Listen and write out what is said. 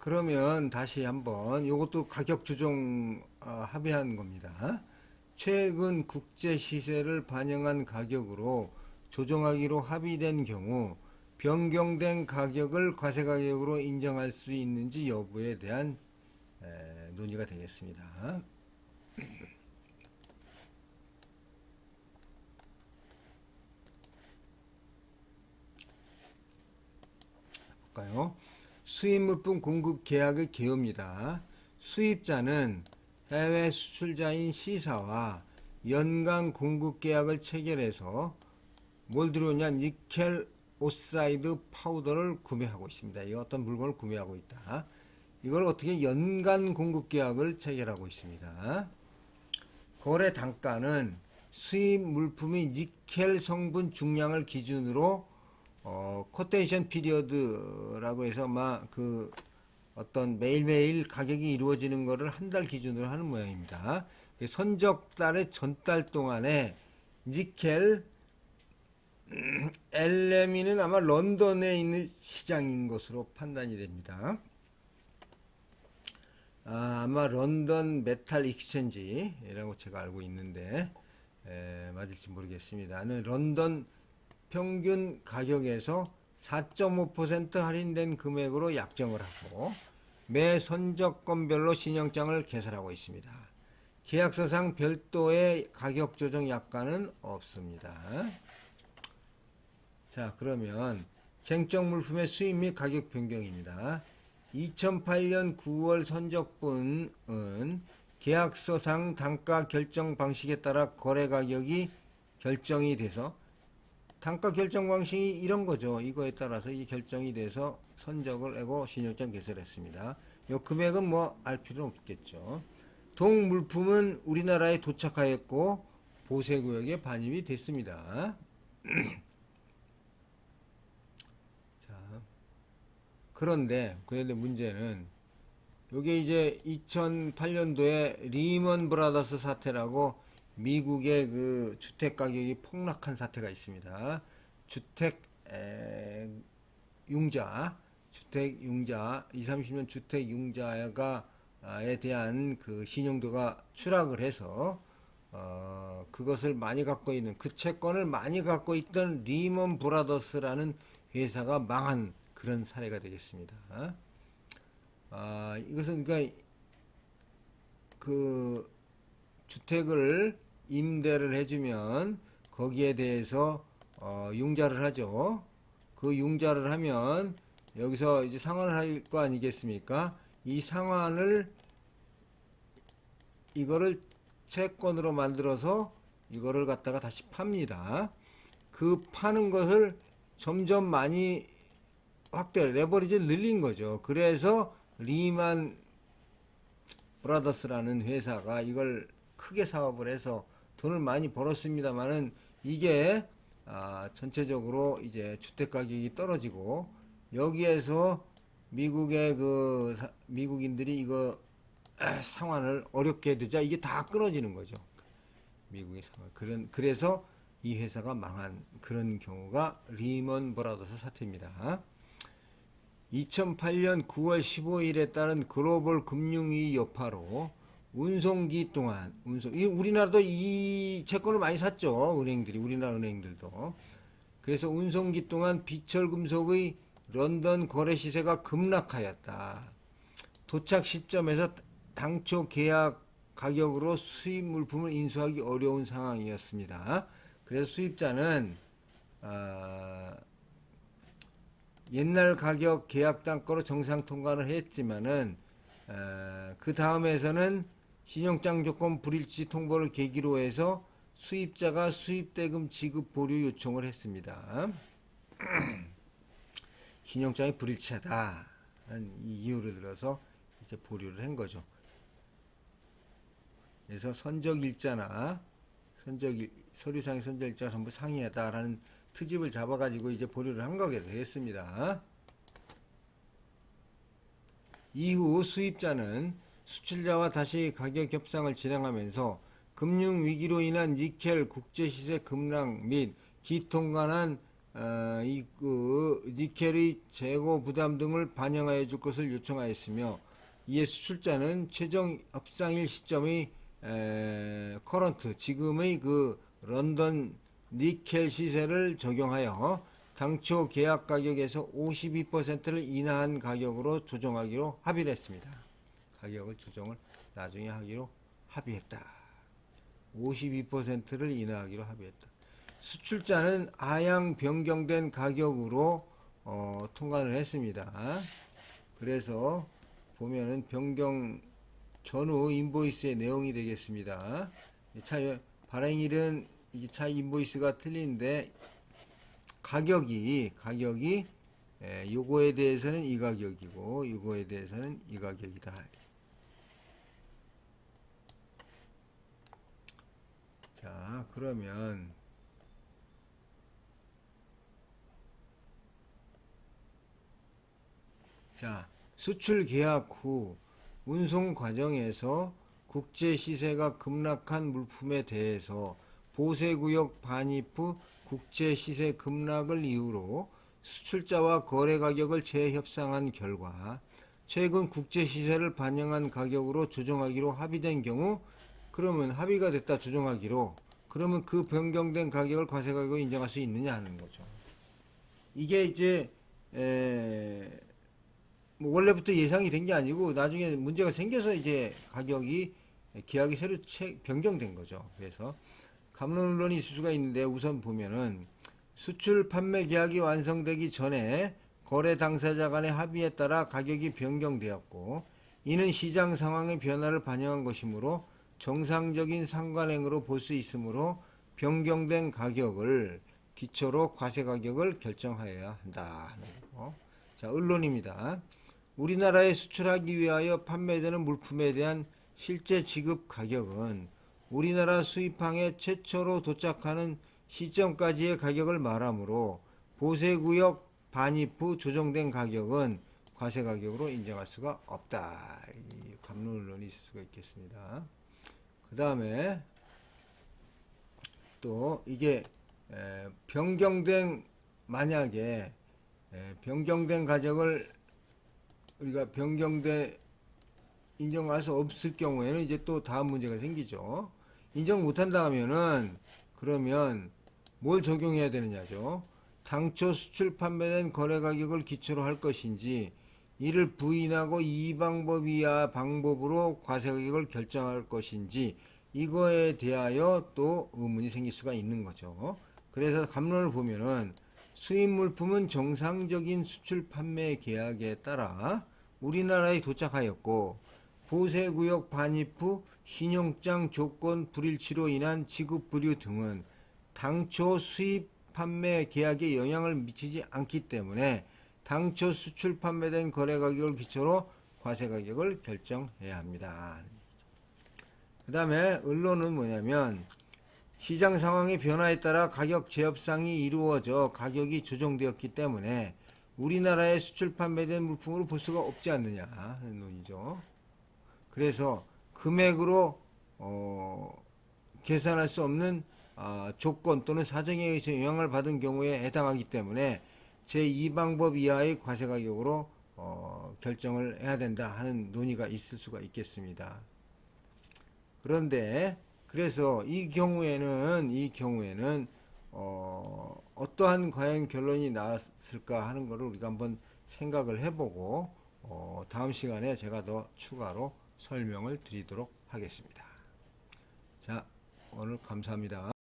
그러면 다시 한번 이것도 가격 조정 합의한 겁니다. 최근 국제 시세를 반영한 가격으로 조정하기로 합의된 경우 변경된 가격을 과세 가격으로 인정할 수 있는지 여부에 대한 논의가 되겠습니다. 볼까요? 수입물품 공급 계약의 개요입니다. 수입자는 해외 수출자인 C사와 연간 공급 계약을 체결해서 뭘 들어오냐, 니켈 오사이드 파우더를 구매하고 있습니다. 이 어떤 물건을 구매하고 있다. 이걸 어떻게 연간 공급 계약을 체결하고 있습니다. 거래 단가는 수입 물품의 니켈 성분 중량을 기준으로 코테이션 피리어드라고 해서 막 그 어떤 매일매일 가격이 이루어지는 거를 한 달 기준으로 하는 모양입니다. 선적 달의 전달 동안에 니켈 LME는 아마 런던에 있는 시장인 것으로 판단이 됩니다. 아마 런던 메탈 익스체인지라고 제가 알고 있는데 맞을지 모르겠습니다는 런던 평균 가격에서 4.5% 할인된 금액으로 약정을 하고 매 선적건별로 신형장을 개설하고 있습니다. 계약서상 별도의 가격 조정 약관은 없습니다. 자, 그러면 쟁점 물품의 수입 및 가격 변경입니다. 2008년 9월 선적분은 계약서상 단가 결정 방식에 따라 거래 가격이 결정이 돼서 단가 결정 방식이 이런 거죠. 이거에 따라서 이 결정이 돼서 선적을 하고 신용장 개설했습니다. 요 금액은 뭐 알 필요는 없겠죠. 동 물품은 우리나라에 도착하였고 보세구역에 반입이 됐습니다. 그런데 문제는 이게 이제 2008년도에 리먼 브라더스 사태라고 미국의 그 주택 가격이 폭락한 사태가 있습니다. 주택 융자, 20, 30년 주택 융자가에 대한 그 신용도가 추락을 해서 그것을 많이 갖고 있는 그 채권을 많이 갖고 있던 리먼 브라더스라는 회사가 망한 그런 사례가 되겠습니다. 이것은 그러니까 그 주택을 임대를 해주면 거기에 대해서 융자를 하죠. 그 융자를 하면 여기서 이제 상환을 할 거 아니겠습니까? 이 상환을 이거를 채권으로 만들어서 이거를 갖다가 다시 팝니다. 그 파는 것을 점점 많이 레버리지를 늘린 거죠. 그래서 리만 브라더스라는 회사가 이걸 크게 사업을 해서 돈을 많이 벌었습니다만은 이게 전체적으로 이제 주택 가격이 떨어지고 여기에서 미국의 그 미국인들이 이거 상환을 어렵게 되자 이게 다 끊어지는 거죠. 미국의 상환. 그래서 이 회사가 망한 그런 경우가 리먼 브라더스 사태입니다. 2008년 9월 15일에 따른 글로벌 금융위기 여파로 운송기 동안 우리나라도 이 채권을 많이 샀죠. 은행들이, 우리나라 은행들도. 그래서 운송기 동안 비철금속의 런던 거래 시세가 급락하였다. 도착 시점에서 당초 계약 가격으로 수입 물품을 인수하기 어려운 상황이었습니다. 그래서 수입자는 옛날 가격 계약 단가로 정상 통과를 했지만은 그 다음에서는 신용장 조건 불일치 통보를 계기로 해서 수입자가 수입대금 지급 보류 요청을 했습니다. 신용장이 불일치하다 이 이유를 들어서 이제 보류를 한 거죠. 그래서 선적일자나 서류상의 선적일자가 전부 상이하다라는 트집을 잡아가지고 이제 보류를 한 거게 되겠습니다. 이후 수입자는 수출자와 다시 가격 협상을 진행하면서 금융위기로 인한 니켈 국제시세 급락 및 기통관한 니켈의 재고 부담 등을 반영하여 줄 것을 요청하였으며 이에 수출자는 최종 협상일 시점의 커런트 지금의 그 런던 니켈 시세를 적용하여 당초 계약 가격에서 52%를 인하한 가격으로 조정하기로 합의를 했습니다. 가격을 조정을 나중에 하기로 합의했다. 52%를 인하하기로 합의했다. 수출자는 하향 변경된 가격으로 통관을 했습니다. 그래서 보면은 변경 전후 인보이스의 내용이 되겠습니다. 발행일은 이 차 인보이스가 틀린데 가격이 요거에 대해서는 이 가격이고 요거에 대해서는 이 가격이다. 자, 그러면 자, 수출 계약 후 운송 과정에서 국제 시세가 급락한 물품에 대해서 보세구역 반입 후 국제 시세 급락을 이유로 수출자와 거래 가격을 재협상한 결과 최근 국제 시세를 반영한 가격으로 조정하기로 합의된 경우, 그러면 합의가 됐다 조정하기로, 그러면 그 변경된 가격을 과세 가격으로 인정할 수 있느냐 하는 거죠. 이게 이제 뭐 원래부터 예상이 된 게 아니고 나중에 문제가 생겨서 이제 가격이 계약이 새로 변경된 거죠. 그래서 갑론론이 있을 수가 있는데, 우선 보면은 수출 판매 계약이 완성되기 전에 거래 당사자 간의 합의에 따라 가격이 변경되었고, 이는 시장 상황의 변화를 반영한 것이므로 정상적인 상관행위로 볼 수 있으므로 변경된 가격을 기초로 과세 가격을 결정하여야 한다 하는 거고. 자, 언론입니다. 우리나라에 수출하기 위하여 판매되는 물품에 대한 실제 지급 가격은 우리나라 수입항에 최초로 도착하는 시점까지의 가격을 말하므로 보세구역 반입 후 조정된 가격은 과세 가격으로 인정할 수가 없다. 이 갑론론이 있을 수가 있겠습니다. 그 다음에 또 이게 만약에 변경된 가격을 우리가 인정할 수 없을 경우에는 이제 또 다음 문제가 생기죠. 인정 못한다 하면은 그러면 뭘 적용해야 되느냐죠. 당초 수출 판매된 거래 가격을 기초로 할 것인지, 이를 부인하고 이 방법 이하 방법으로 과세 가격을 결정할 것인지, 이거에 대하여 또 의문이 생길 수가 있는 거죠. 그래서 갑론을 보면은 수입 물품은 정상적인 수출 판매 계약에 따라 우리나라에 도착하였고, 보세구역 반입 후 신용장 조건 불일치로 인한 지급 불유 등은 당초 수입 판매 계약에 영향을 미치지 않기 때문에 당초 수출 판매된 거래 가격을 기초로 과세 가격을 결정해야 합니다. 그 다음에 언론은 뭐냐면, 시장 상황의 변화에 따라 가격 재협상이 이루어져 가격이 조정되었기 때문에 우리나라에 수출 판매된 물품으로 볼 수가 없지 않느냐 하는 논의죠. 그래서 금액으로 계산할 수 없는 조건 또는 사정에 의해서 영향을 받은 경우에 해당하기 때문에 제2방법 이하의 과세 가격으로 결정을 해야 된다 하는 논의가 있을 수가 있겠습니다. 그런데 그래서 이 경우에는 어떠한 과연 결론이 나왔을까 하는 것을 우리가 한번 생각을 해보고 다음 시간에 제가 더 추가로 설명을 드리도록 하겠습니다. 자, 오늘 감사합니다.